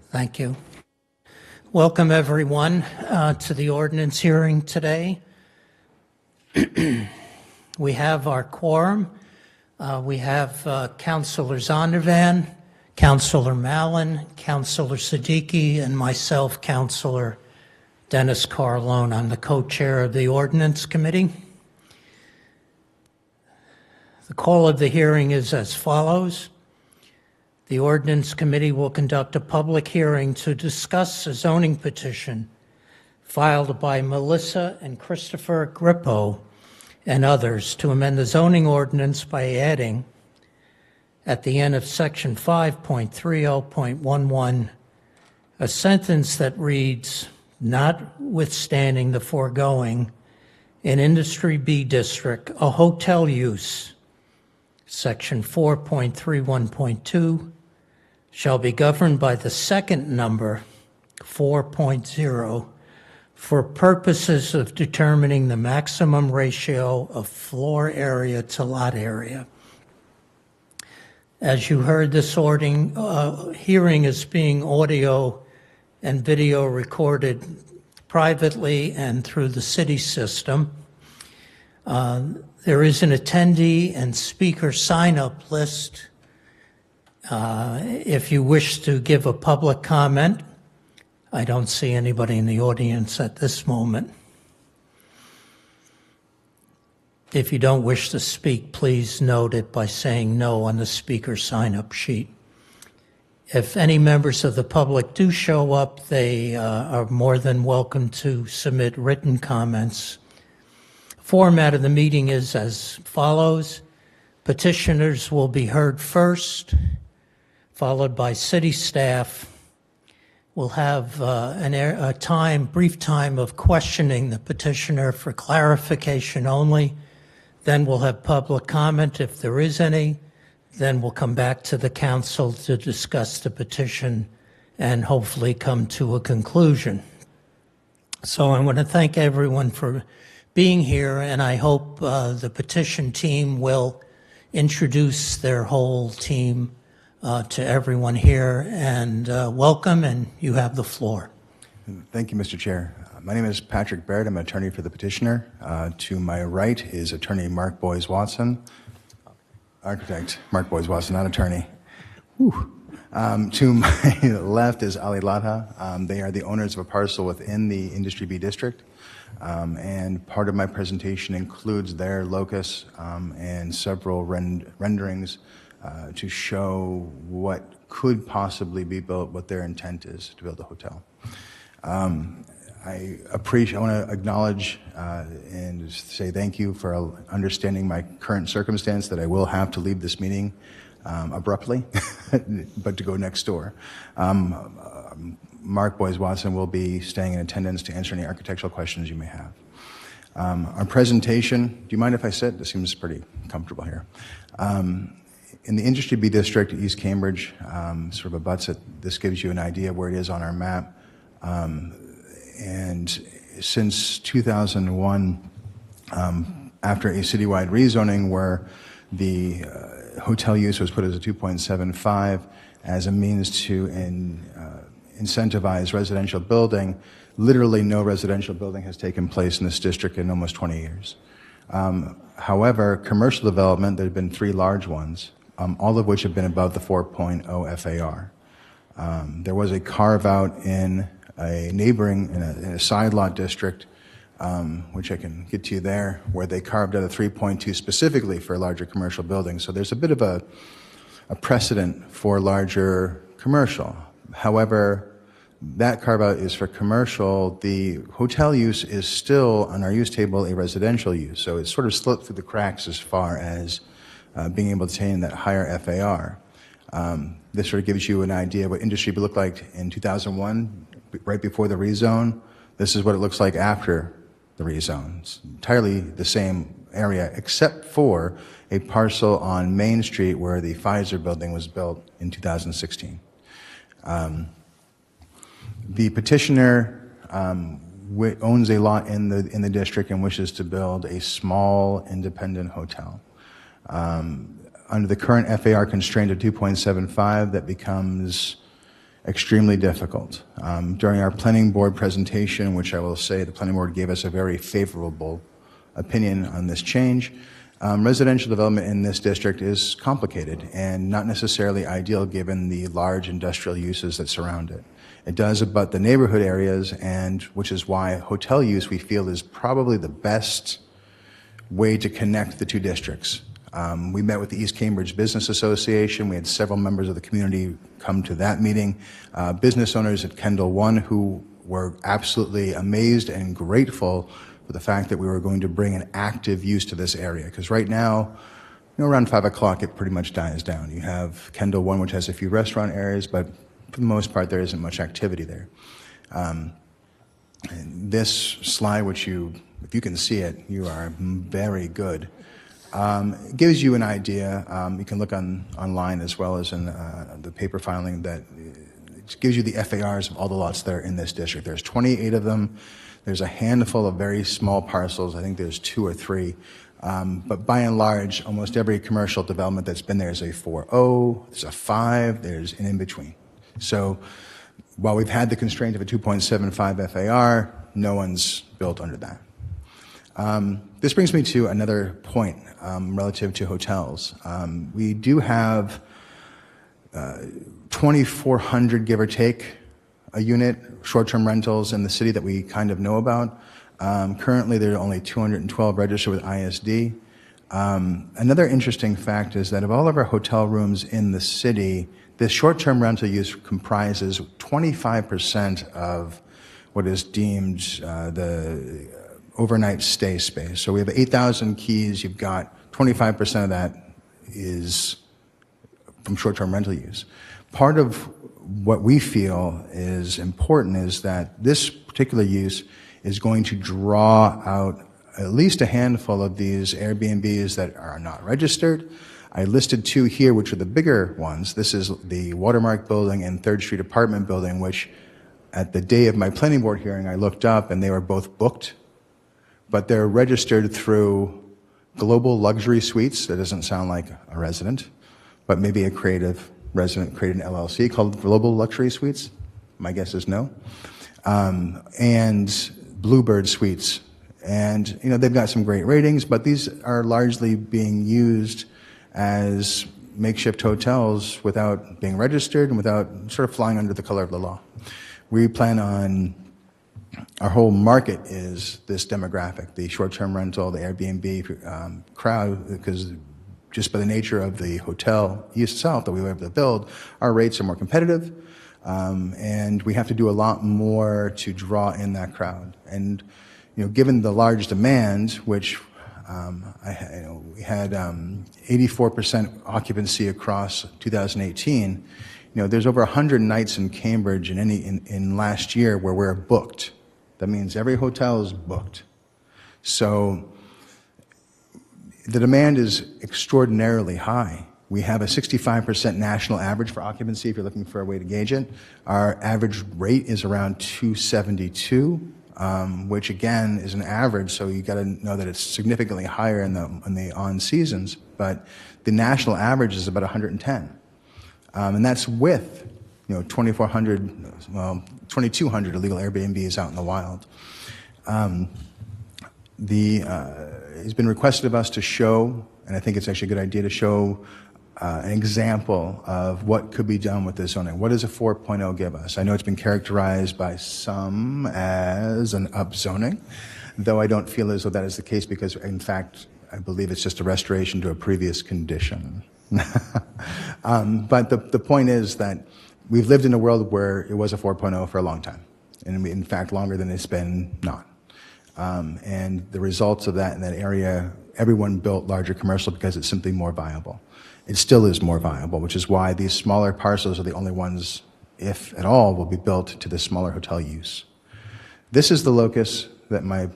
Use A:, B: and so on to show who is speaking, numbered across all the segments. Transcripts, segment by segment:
A: Thank you. Welcome, everyone, to the ordinance hearing today. We have our quorum. We have Councilor Zondervan, Councilor Mallon, Councilor Siddiqui, and myself, Councilor Dennis Carlone. I'm the co-chair of the Ordinance Committee. The call of the hearing is as follows. The Ordinance Committee will conduct a public hearing to discuss a zoning petition filed by Melissa and Christopher Grippo and others to amend the zoning ordinance by adding, at the end of section 5.30.11, a sentence that reads, notwithstanding the foregoing, in Industry B District, a hotel use, section 4.31.2, shall be governed by the second number, 4.0, for purposes of determining the maximum ratio of floor area to lot area. As you heard, this hearing is being audio and video recorded privately and through the city system. There is an attendee and speaker sign-up list. If you wish to give a public comment, I don't see anybody in the audience at this moment. If you don't wish to speak, please note it by saying no on the speaker sign-up sheet. If any members of the public do show up, they are more than welcome to submit written comments. The format of the meeting is as follows. Petitioners will be heard first, followed by city staff. We'll have a brief time of questioning the petitioner for clarification only. Then we'll have public comment if there is any. Then we'll come back to the council to discuss the petition and hopefully come to a conclusion. So I want to thank everyone for being here, and I hope the petition team will introduce their whole team to everyone here, and welcome, and you have the floor.
B: Thank you, Mr. Chair. My name is Patrick Baird. I'm an attorney for the petitioner. To my right is attorney Mark Boyes-Watson. Architect Mark Boyes-Watson, not attorney. To my left is Ali Latha. They are the owners of a parcel within the Industry B District. And part of my presentation includes their locus and several renderings to show what could possibly be built, what their intent is to build a hotel. I want to acknowledge and say thank you for understanding my current circumstance that I will have to leave this meeting abruptly, but to go next door. Mark Boyes-Watson will be staying in attendance to answer any architectural questions you may have. Our presentation, do you mind if I sit? This seems pretty comfortable here. In the Industry B District, East Cambridge, sort of abuts it. This gives you an idea of where it is on our map. And since 2001, after a citywide rezoning where the hotel use was put as a 2.75 as a means to incentivize residential building, literally no residential building has taken place in this district in almost 20 years. However, commercial development, there have been 3 large ones, all of which have been above the 4.0 FAR. There was a carve-out in a neighboring, in a side lot district, which I can get to you there, where they carved out a 3.2 specifically for larger commercial buildings. So there's a bit of a precedent for larger commercial. However, that carve-out is for commercial. The hotel use is still, on our use table, a residential use. So it's sort of slipped through the cracks as far as being able to attain that higher FAR. This sort of gives you an idea of what industry would look like in 2001, right before the rezone. This is what it looks like after the rezone. It's entirely the same area, except for a parcel on Main Street where the Pfizer building was built in 2016. The petitioner owns a lot in the district and wishes to build a small independent hotel. Under the current FAR constraint of 2.75, that becomes extremely difficult. During our planning board presentation, which I will say the planning board gave us a very favorable opinion on this change, residential development in this district is complicated and not necessarily ideal given the large industrial uses that surround it. It does abut the neighborhood areas, and which is why hotel use we feel is probably the best way to connect the two districts. We met with the East Cambridge Business Association. We had several members of the community come to that meeting. Business owners at Kendall One who were absolutely amazed and grateful for the fact that we were going to bring an active use to this area. Because right now, around 5 o'clock, it pretty much dies down. You have Kendall One, which has a few restaurant areas, but for the most part, there isn't much activity there. And this slide, which if you can see it, you are very good. It gives you an idea. You can look online as well as in the paper filing that it gives you the FARs of all the lots that are in this district. There's 28 of them. There's a handful of very small parcels. I think there's 2 or 3. But by and large, almost every commercial development that's been there is a 4.0, there's a 5, there's an in-between. So while we've had the constraint of a 2.75 FAR, no one's built under that. This brings me to another point relative to hotels. We do have 2,400, give or take, a unit, short-term rentals in the city that we kind of know about. Currently, there are only 212 registered with ISD. Another interesting fact is that of all of our hotel rooms in the city, this short-term rental use comprises 25% of what is deemed the overnight stay space. So we have 8,000 keys. You've got 25% of that is from short-term rental use. Part of what we feel is important is that this particular use is going to draw out at least a handful of these Airbnbs that are not registered. I listed 2 here, which are the bigger ones. This is the Watermark Building and 3rd Street Apartment Building, which at the day of my planning board hearing, I looked up and they were both booked, but they're registered through Global Luxury Suites. That doesn't sound like a resident, but maybe a creative resident created an LLC called Global Luxury Suites. My guess is no. And Bluebird Suites. And, they've got some great ratings, but these are largely being used as makeshift hotels without being registered and without sort of flying under the color of the law. We plan on, our whole market is this demographic, the short-term rental, the Airbnb crowd, because just by the nature of the hotel itself that we were able to build, our rates are more competitive, and we have to do a lot more to draw in that crowd. And given the large demand, which we had 84% occupancy across 2018. There's over 100 nights in Cambridge in last year where we're booked. That means every hotel is booked. So the demand is extraordinarily high. We have a 65% national average for occupancy, if you're looking for a way to gauge it. Our average rate is around 272, which again is an average, so you got to know that it's significantly higher in the on seasons, but the national average is about 110. And that's with 2,400, well, 2,200 illegal Airbnbs out in the wild. It's been requested of us to show, and I think it's actually a good idea to show an example of what could be done with this zoning. What does a 4.0 give us? I know it's been characterized by some as an upzoning, though I don't feel as though that is the case because, in fact, I believe it's just a restoration to a previous condition. But the point is that we've lived in a world where it was a 4.0 for a long time, and in fact, longer than it's been not. And the results of that in that area, everyone built larger commercial because it's simply more viable. It still is more viable, which is why these smaller parcels are the only ones, if at all, will be built to the smaller hotel use. This is the locus that my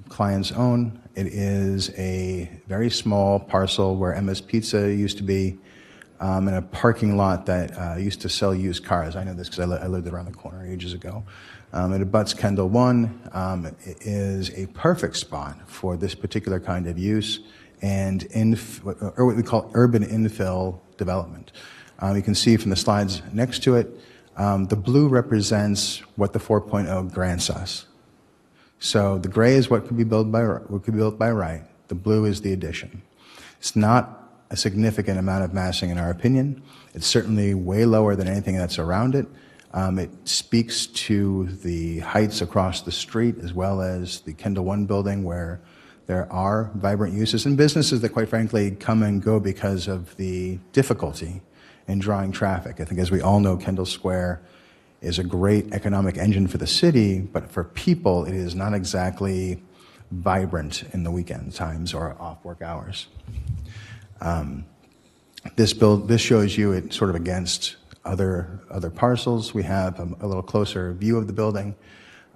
B: clients own. It is a very small parcel where Emma's Pizza used to be, in a parking lot that used to sell used cars. I know this because I lived around the corner ages ago. It abuts Kendall One. It is a perfect spot for this particular kind of use and or what we call urban infill development. You can see from the slides next to it, The blue represents what the 4.0 grants us. So the gray is what could be built by right. The blue is the addition. It's not a significant amount of massing in our opinion. It's certainly way lower than anything that's around it. It speaks to the heights across the street as well as the Kendall One building where there are vibrant uses and businesses that quite frankly come and go because of the difficulty in drawing traffic. I think as we all know, Kendall Square is a great economic engine for the city, but for people it is not exactly vibrant in the weekend times or off work hours. This shows you it sort of against other parcels. We have a little closer view of the building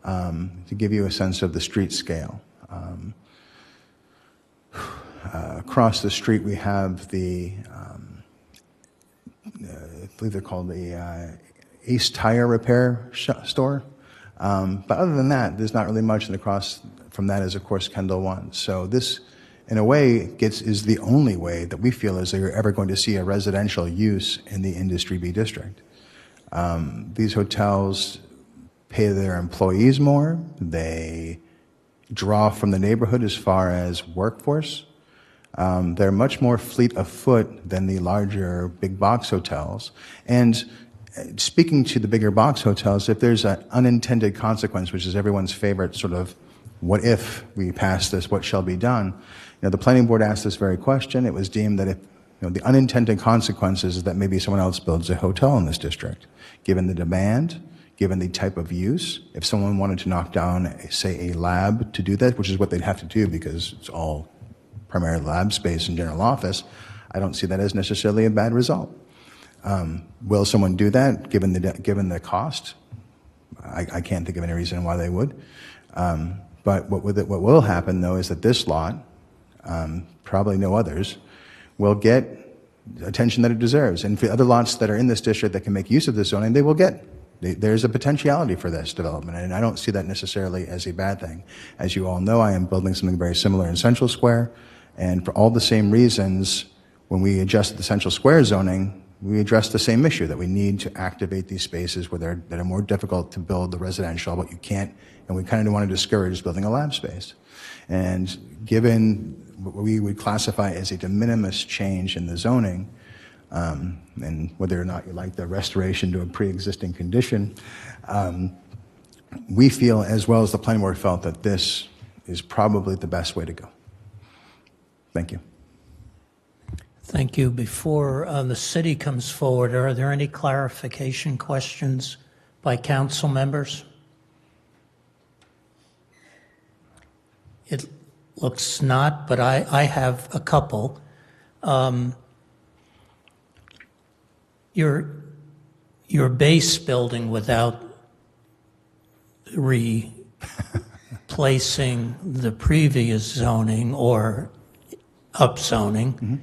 B: to give you a sense of the street scale. Across the street we have I believe they're called the Ace Tire Repair store. But other than that, there's not really much, and across from that is, of course, Kendall One. So this, in a way, is the only way that we feel is that you're ever going to see a residential use in the Industry B district. These hotels pay their employees more. They draw from the neighborhood as far as workforce. They're much more fleet of foot than the larger big box hotels. And speaking to the bigger box hotels, if there's an unintended consequence, which is everyone's favorite sort of, what if we pass this, what shall be done? The planning board asked this very question. It was deemed that if the unintended consequences is that maybe someone else builds a hotel in this district. Given the demand, given the type of use, if someone wanted to knock down, say, a lab to do that, which is what they'd have to do because it's all primarily lab space and general office, I don't see that as necessarily a bad result. Will someone do that given the cost? I can't think of any reason why they would. But what will happen, though, is that this lot, probably no others, will get attention that it deserves. And for other lots that are in this district that can make use of this zoning, they will get. There's a potentiality for this development, and I don't see that necessarily as a bad thing. As you all know, I am building something very similar in Central Square, and for all the same reasons, when we adjusted the Central Square zoning, we addressed the same issue, that we need to activate these spaces where that are more difficult to build the residential, but you can't, and we kind of want to discourage building a lab space. And given what we would classify as a de minimis change in the zoning, and whether or not you like the restoration to a pre-existing condition, we feel, as well as the planning board felt, that this is probably the best way to go. Thank you.
A: Thank you. Before the city comes forward, are there any clarification questions by council members? It looks not, but I have a couple. Your base building, without replacing the previous zoning or upzoning,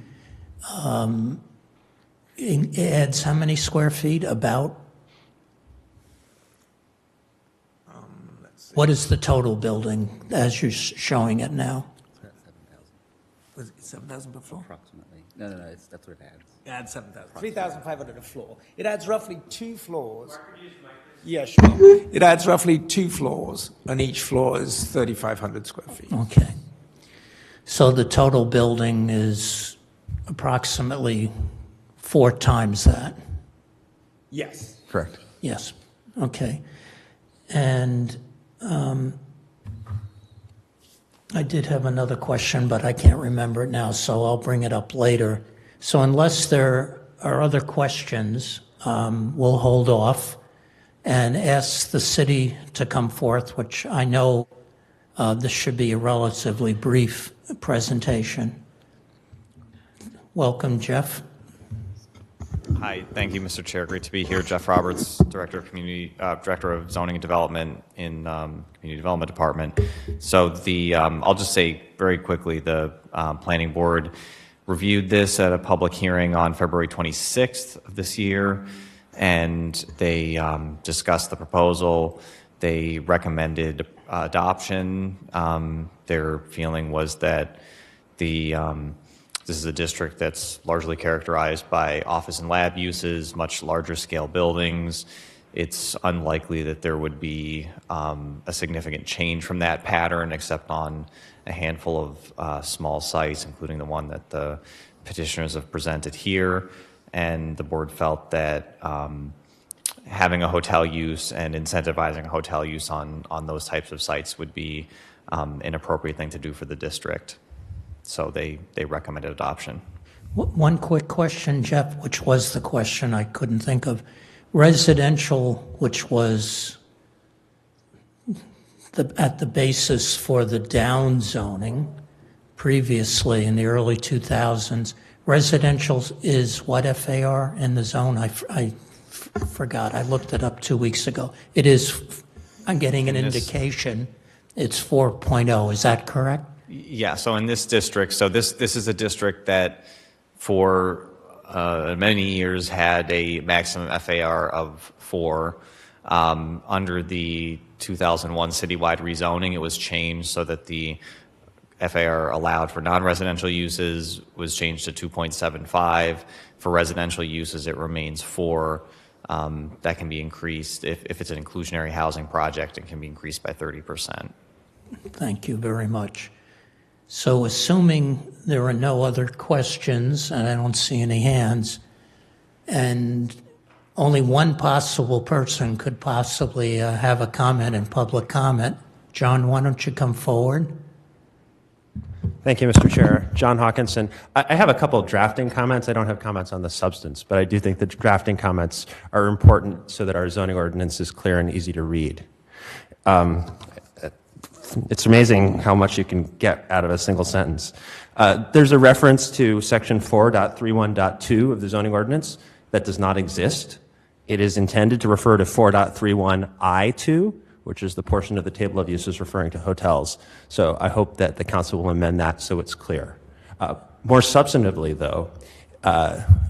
A: it adds how many square feet about? What is the total building as you're showing it now?
C: Was it 7,000 per floor?
D: Approximately. No, that's what it adds.
C: It adds 7,000. 3,500 a floor. It adds roughly 2 floors. Yeah, sure. It adds roughly 2 floors, and each floor is 3,500 square feet.
A: Okay. So the total building is approximately 4 times that?
C: Yes.
B: Correct.
A: Yes. Okay. And I did have another question, but I can't remember it now, so I'll bring it up later. So unless there are other questions, we'll hold off and ask the city to come forth, which I know this should be a relatively brief presentation. Welcome, Jeff.
E: Hi, thank you, Mr. Chair. Great to be here. Jeff Roberts, Director of Zoning and Development in Community Development Department. So I'll just say very quickly, the Planning Board reviewed this at a public hearing on February 26th of this year, and they discussed the proposal. They recommended adoption. Their feeling was that this is a district that's largely characterized by office and lab uses, much larger scale buildings, it's unlikely that there would be a significant change from that pattern, except on a handful of small sites, including the one that the petitioners have presented here. And the board felt that having a hotel use and incentivizing hotel use on those types of sites would be an appropriate thing to do for the district. So they recommended adoption.
A: One quick question, Jeff, which was the question I couldn't think of. Residential, which was at the basis for the down zoning previously in the early 2000s, residential is what FAR in the zone? I forgot. I looked it up 2 weeks ago. It is, I'm getting an indication, it's 4.0. Is that correct?
E: Yeah, so in this district, so this is a district that for many years had a maximum FAR of 4. Under the 2001 citywide rezoning, it was changed so that the FAR allowed for non-residential uses was changed to 2.75. For residential uses, it remains 4. That can be increased if it's an inclusionary housing project. It can be increased by 30%.
A: Thank you very much. So assuming there are no other questions, and I don't see any hands, and only one possible person could possibly have a comment in public comment. John, why don't you come forward?
F: Thank you, Mr. Chair. John Hawkinson. I have a couple of drafting comments. I don't have comments on the substance, but I do think that drafting comments are important so that our zoning ordinance is clear and easy to read. It's amazing how much you can get out of a single sentence. There's a reference to section 4.31.2 of the zoning ordinance that does not exist. It is intended to refer to 4.31I2, which is the portion of the table of uses referring to hotels. So I hope that the council will amend that so it's clear. More substantively, though,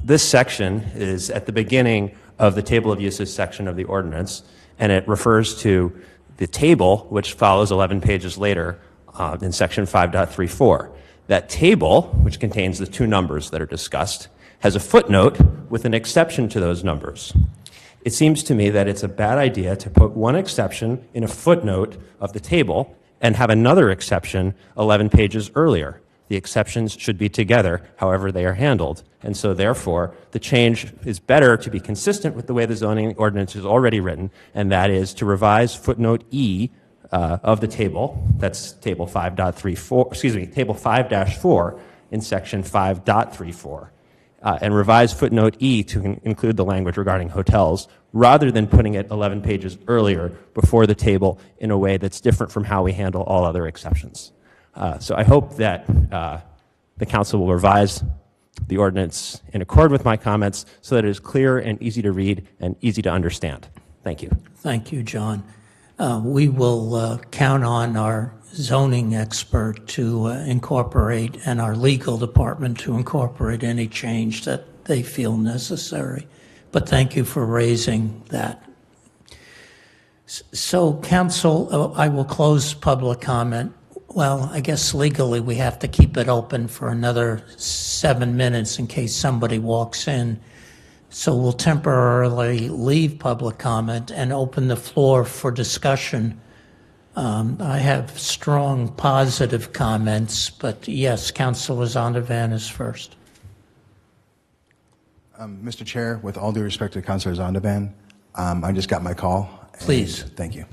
F: this section is at the beginning of the table of uses section of the ordinance, and it refers to the table, which follows 11 pages later in section 5.34. That table, which contains the two numbers that are discussed, has a footnote with an exception to those numbers. It seems to me that it's a bad idea to put one exception in a footnote of the table and have another exception 11 pages earlier. The exceptions should be together, however they are handled. And so therefore, the change is better to be consistent with the way the zoning ordinance is already written, and that is to revise footnote E of the table, that's table 5.34, table 5-4 in section 5.34. And revise footnote E to include the language regarding hotels, rather than putting it 11 pages earlier before the table in a way that's different from how we handle all other exceptions. So I hope that the council will revise the ordinance in accord with my comments so that it is clear and easy to read and easy to understand. Thank you.
A: Thank you, John. We will count on our zoning expert to incorporate and our legal department to incorporate any change that they feel necessary. But thank you for raising that. So, council, I will close public comment. Well, I guess legally we have to keep it open for another 7 minutes in case somebody walks in. So we'll temporarily leave public comment and open the floor for discussion. I have strong positive comments, but yes, Councilor Zondervan is first.
B: Mr. Chair, with all due respect to Councilor Zondervan, I just got my call.
A: Please.
B: Thank you.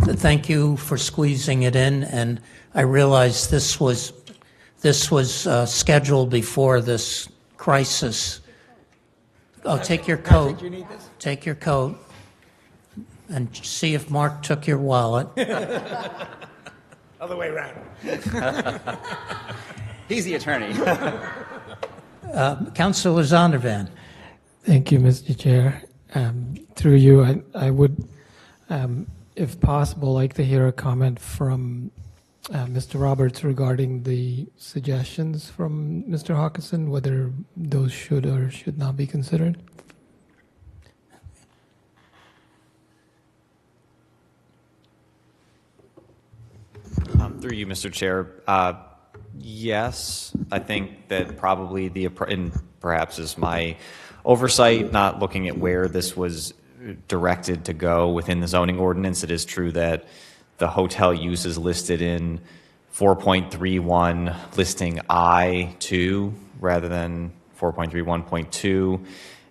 A: Thank you for squeezing it in, and I realize this was scheduled before this crisis. Oh, take your coat.
C: You need this?
A: Take your coat and see if Mark took your wallet.
C: Other way around.
D: He's the attorney.
A: Councilor Zondervan.
G: Thank you, Mr. Chair. Through you, I would, if possible, like to hear a comment from Mr. Roberts regarding the suggestions from Mr. Hawkinson, whether those should or should not be considered.
E: Through you, Mr. Chair. Yes, I think that probably and perhaps is my oversight, not looking at where this was directed to go within the zoning ordinance. It is true that the hotel use is listed in 4.31 listing I2 rather than 4.31.2.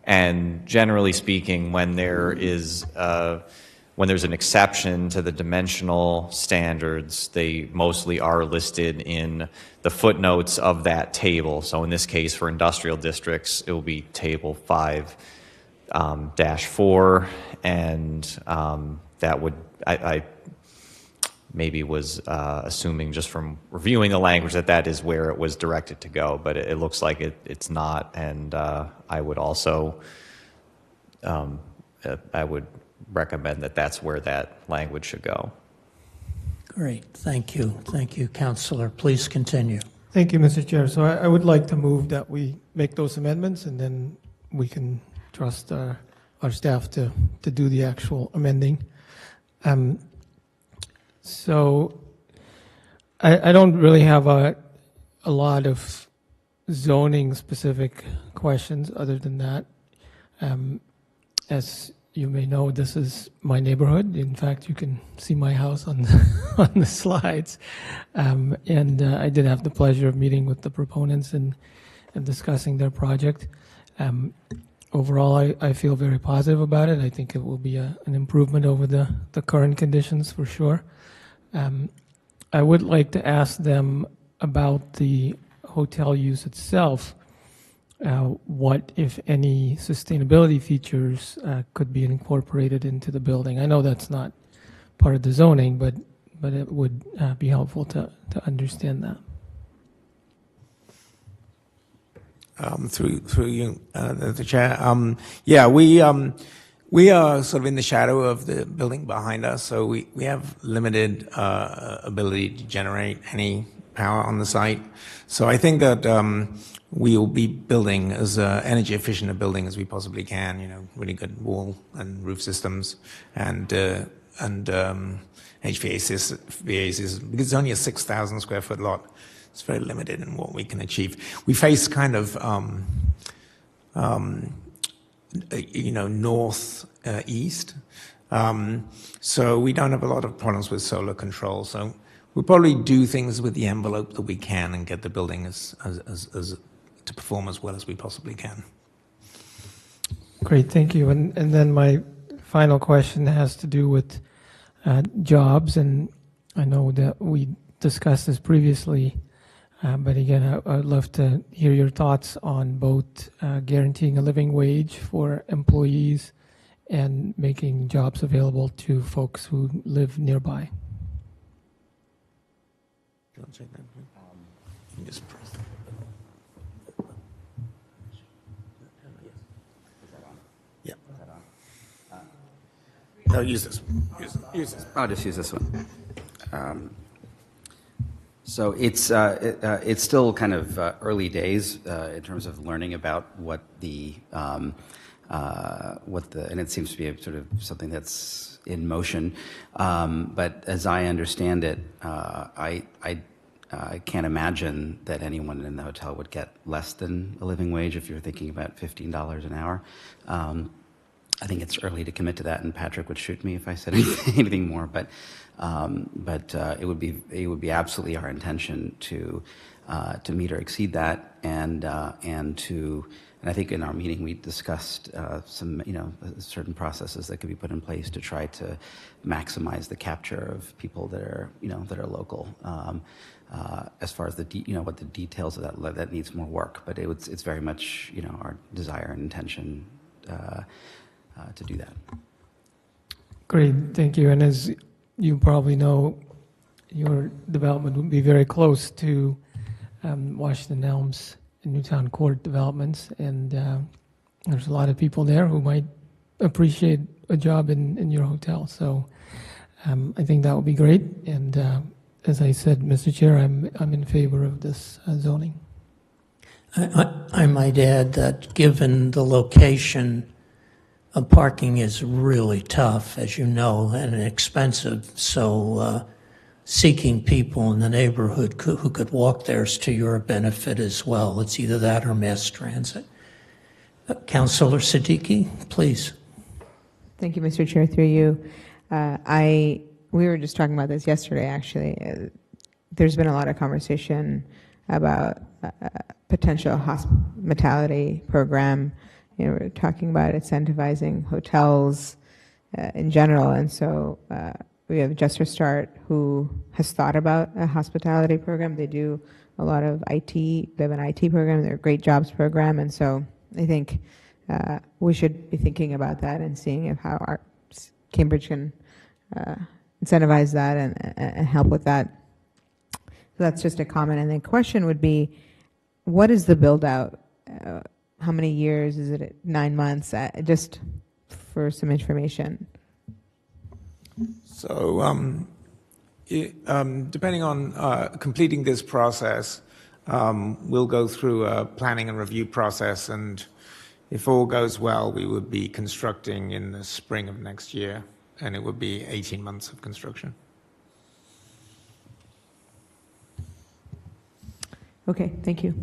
E: And generally speaking, when there's an exception to the dimensional standards, they mostly are listed in the footnotes of that table. So in this case, for industrial districts, it will be table 5-4, and that would, I maybe was assuming just from reviewing the language that is where it was directed to go, but it looks like it's not, and I would also, I would recommend that that's where that language should go.
A: Great, thank you. Thank you, Councillor. Please continue.
G: Thank you, Mr. Chair. So I would like to move that we make those amendments, and then we can trust our staff to do the actual amending. So I don't really have a lot of zoning specific questions other than that. As you may know, this is my neighborhood. In fact, you can see my house on on the slides. And I did have the pleasure of meeting with the proponents and discussing their project. Overall, I feel very positive about it. I think it will be an improvement over the current conditions for sure. I would like to ask them about the hotel use itself. What, if any, sustainability features could be incorporated into the building? I know that's not part of the zoning, but it would be helpful to understand that.
C: Through you, the chair. We are sort of in the shadow of the building behind us, so we have limited ability to generate any power on the site. So I think that we will be building as energy efficient a building as we possibly can. You know, really good wall and roof systems, and HVAC systems, because it's only a 6,000 square foot lot. It's very limited in what we can achieve. We face kind of north east, so we don't have a lot of problems with solar control. So we'll probably do things with the envelope that we can and get the building as to perform as well as we possibly can.
G: Great, thank you. And then my final question has to do with jobs, and I know that we discussed this previously, but again, I'd love to hear your thoughts on both guaranteeing a living wage for employees and making jobs available to folks who live nearby.
C: Do you want to take that? You just press. Yeah. No, use this. Use this.
D: I'll just use this one. So it's still kind of early days in terms of learning about what the and it seems to be a sort of something that's in motion. But as I understand it, I can't imagine that anyone in the hotel would get less than a living wage if you're thinking about $15 an hour. I think it's early to commit to that, and Patrick would shoot me if I said anything more. But it would be absolutely our intention to meet or exceed that, and I think in our meeting we discussed some certain processes that could be put in place to try to maximize the capture of people that are local. As far as what the details of that needs more work, but it's very much our desire and intention to do that.
G: Great, thank you. And as you probably know, your development would be very close to Washington Elms and Newtown Court developments, and there's a lot of people there who might appreciate a job in your hotel. So I think that would be great. And as I said, Mr. Chair, I'm in favor of this zoning.
A: I might add that given the location, parking is really tough, as you know, and expensive. So seeking people in the neighborhood who could walk there is to your benefit as well. It's either that or mass transit. Councillor Siddiqui, please.
H: Thank you, Mr. Chair. Through you, we were just talking about this yesterday. Actually, there's been a lot of conversation about potential hospitality program. We're talking about incentivizing hotels in general, and so we have Just Start, who has thought about a hospitality program. They do a lot of IT. They have an IT program. They're a great jobs program, and so I think we should be thinking about that and seeing if how our Cambridge can incentivize that and help with that. So that's just a comment. And the question would be, what is the build out? How many years? Is it 9 months? Just for some information.
C: So depending on completing this process, we'll go through a planning and review process, and if all goes well, we would be constructing in the spring of next year, and it would be 18 months of construction.
H: Okay, thank you.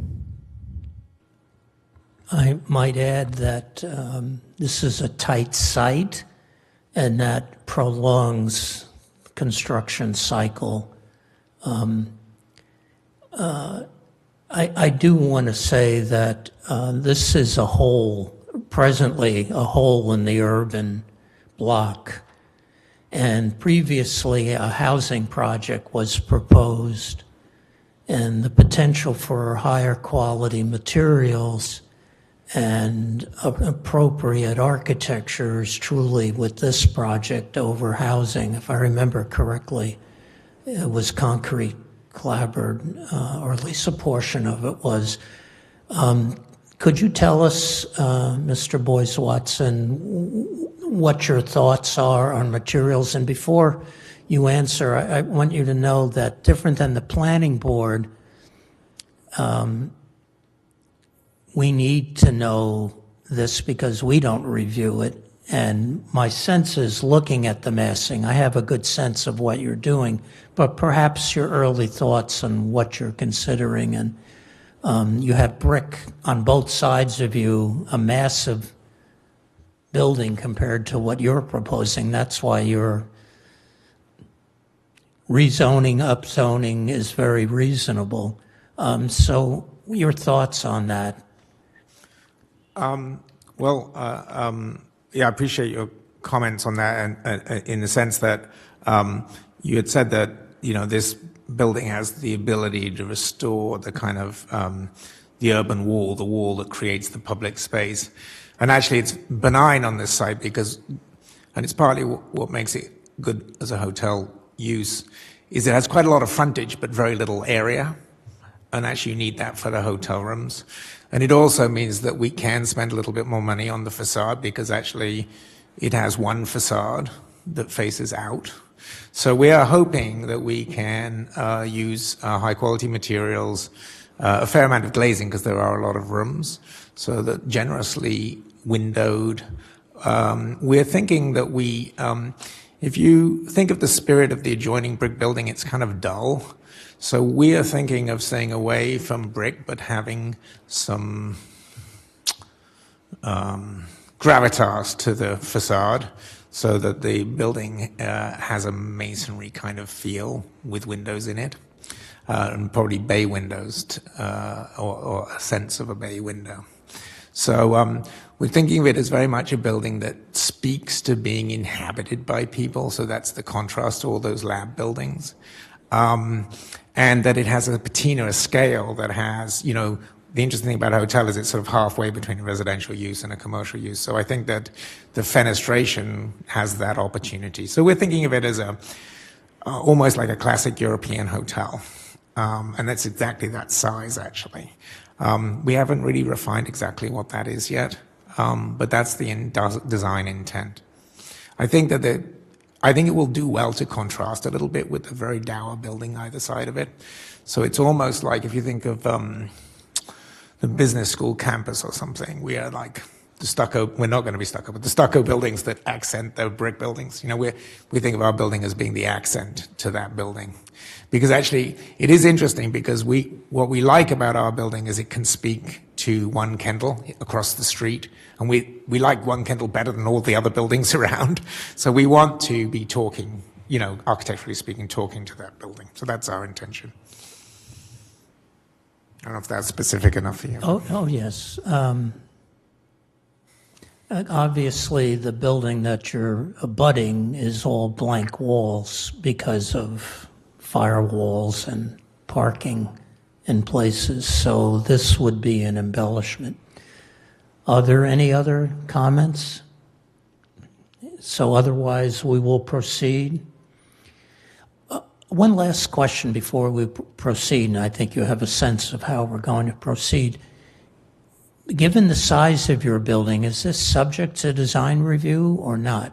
A: I might add that this is a tight site, and that prolongs construction cycle. I do want to say that this is a hole, presently a hole in the urban block. And previously a housing project was proposed, and the potential for higher quality materials and appropriate architecture is truly with this project over housing. If I remember correctly, it was concrete clapboard, or at least a portion of it was. Could you tell us, Mr. Boyce-Watson, what your thoughts are on materials? And before you answer, I want you to know that different than the planning board, we need to know this because we don't review it. And my sense is, looking at the massing, I have a good sense of what you're doing, but perhaps your early thoughts on what you're considering. And you have brick on both sides of you, a massive building compared to what you're proposing. That's why your rezoning, upzoning is very reasonable. So your thoughts on that?
C: Yeah, I appreciate your comments on that, and in the sense that you had said that this building has the ability to restore the kind of the urban wall, the wall that creates the public space, and actually it's benign on this site because, and it's partly what makes it good as a hotel use, is it has quite a lot of frontage but very little area, and actually you need that for the hotel rooms. And it also means that we can spend a little bit more money on the facade because actually it has one facade that faces out. So we are hoping that we can use high quality materials, a fair amount of glazing because there are a lot of rooms, so that generously windowed. We're thinking that if you think of the spirit of the adjoining brick building, it's kind of dull. So we are thinking of staying away from brick, but having some gravitas to the facade so that the building has a masonry kind of feel with windows in it, and probably bay windows, or a sense of a bay window. So we're thinking of it as very much a building that speaks to being inhabited by people, so that's the contrast to all those lab buildings. And that it has a patina, a scale that has, the interesting thing about a hotel is it's sort of halfway between a residential use and a commercial use. So I think that the fenestration has that opportunity. So we're thinking of it as almost like a classic European hotel. And that's exactly that size, actually. We haven't really refined exactly what that is yet, but that's the design intent. I think it will do well to contrast a little bit with the very dour building either side of it. So it's almost like if you think of the business school campus or something, we are like the stucco, we're not going to be stucco, but the stucco buildings that accent the brick buildings. We think of our building as being the accent to that building. Because actually, it is interesting because what we like about our building is it can speak to 1 Kendall across the street. And we like 1 Kendall better than all the other buildings around. So we want to be talking, architecturally speaking, talking to that building. So that's our intention. I don't know if that's specific enough for you.
A: Oh yes. Obviously, the building that you're abutting is all blank walls because of firewalls and parking in places, so this would be an embellishment. Are there any other comments? So otherwise, we will proceed. One last question before we proceed, and I think you have a sense of how we're going to proceed. Given the size of your building, is this subject to design review or not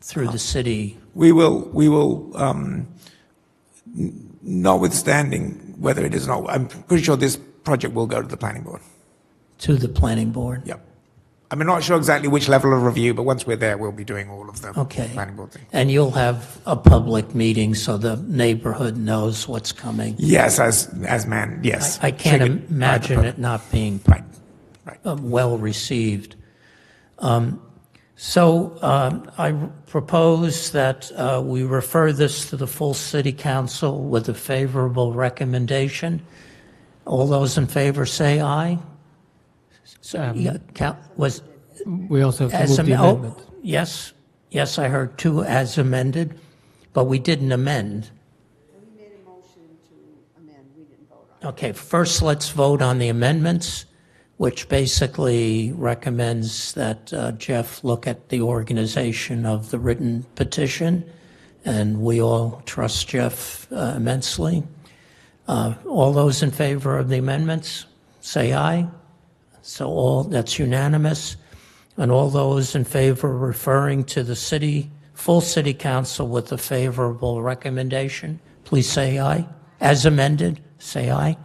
A: through the city?
C: We will, notwithstanding whether it is or not, I'm pretty sure this project will go to the planning board.
A: To the planning board?
C: Yep. I'm not sure exactly which level of review, but once we're there, we'll be doing all of the planning board things.
A: And you'll have a public meeting so the neighborhood knows what's coming?
C: Yes, yes.
A: I can't imagine it not being
C: Right.
A: well received. So I propose that we refer this to the full city council with a favorable recommendation. All those in favor say aye. So,
G: We also have to move the amendment.
A: Yes, I heard 2 as amended, but we didn't amend.
I: We made a motion to amend, we didn't vote on it.
A: Okay, first let's vote on the amendments, which basically recommends that Jeff look at the organization of the written petition, and we all trust Jeff immensely. All those in favor of the amendments, say aye. So that's unanimous. And all those in favor of referring to the full city council with a favorable recommendation, please say aye. As amended, say aye.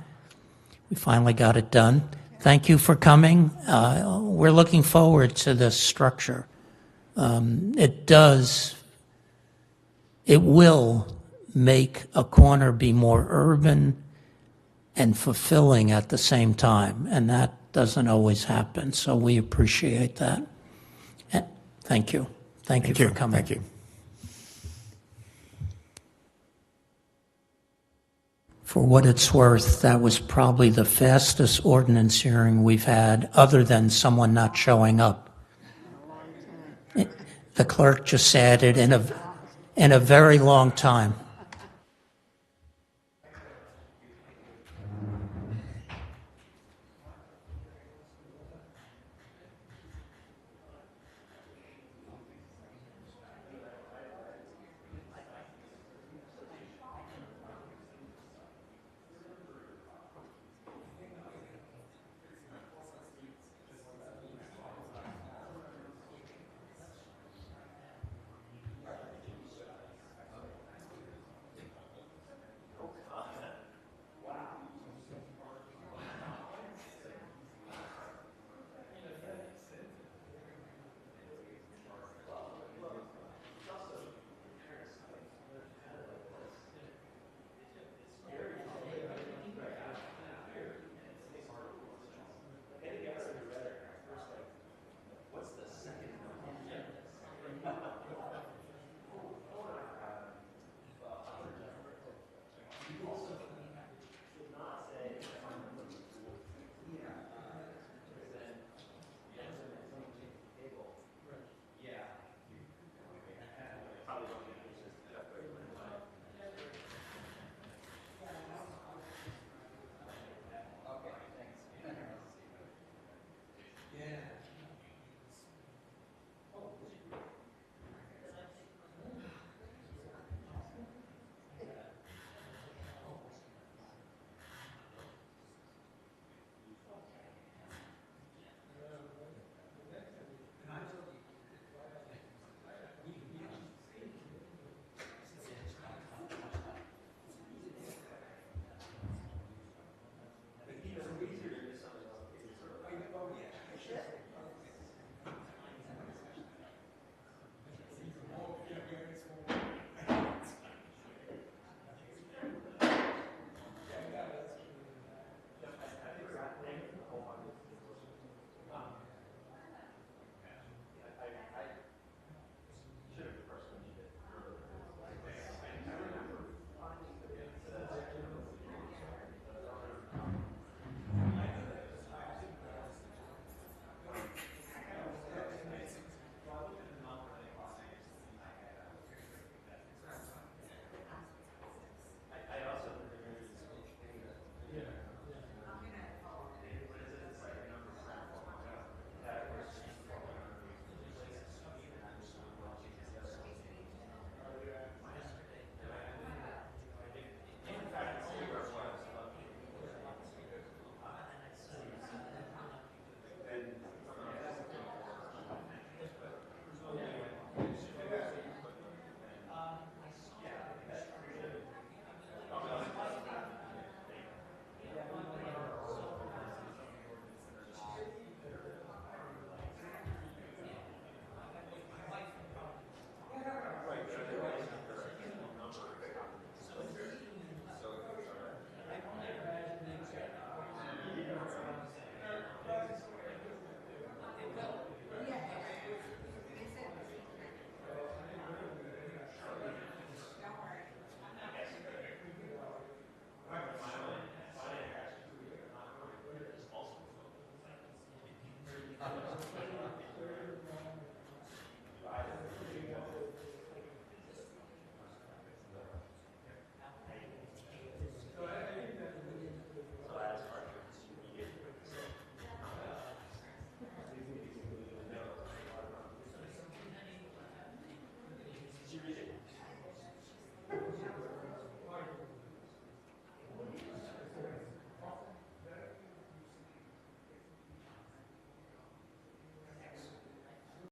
A: We finally got it done. Thank you for coming. We're looking forward to this structure. It will make a corner be more urban and fulfilling at the same time, and that doesn't always happen, so we appreciate that. Thank you. Thank you for coming.
C: Thank you.
A: For what it's worth, that was probably the fastest ordinance hearing we've had, other than someone not showing up. The clerk just said it in a very long time.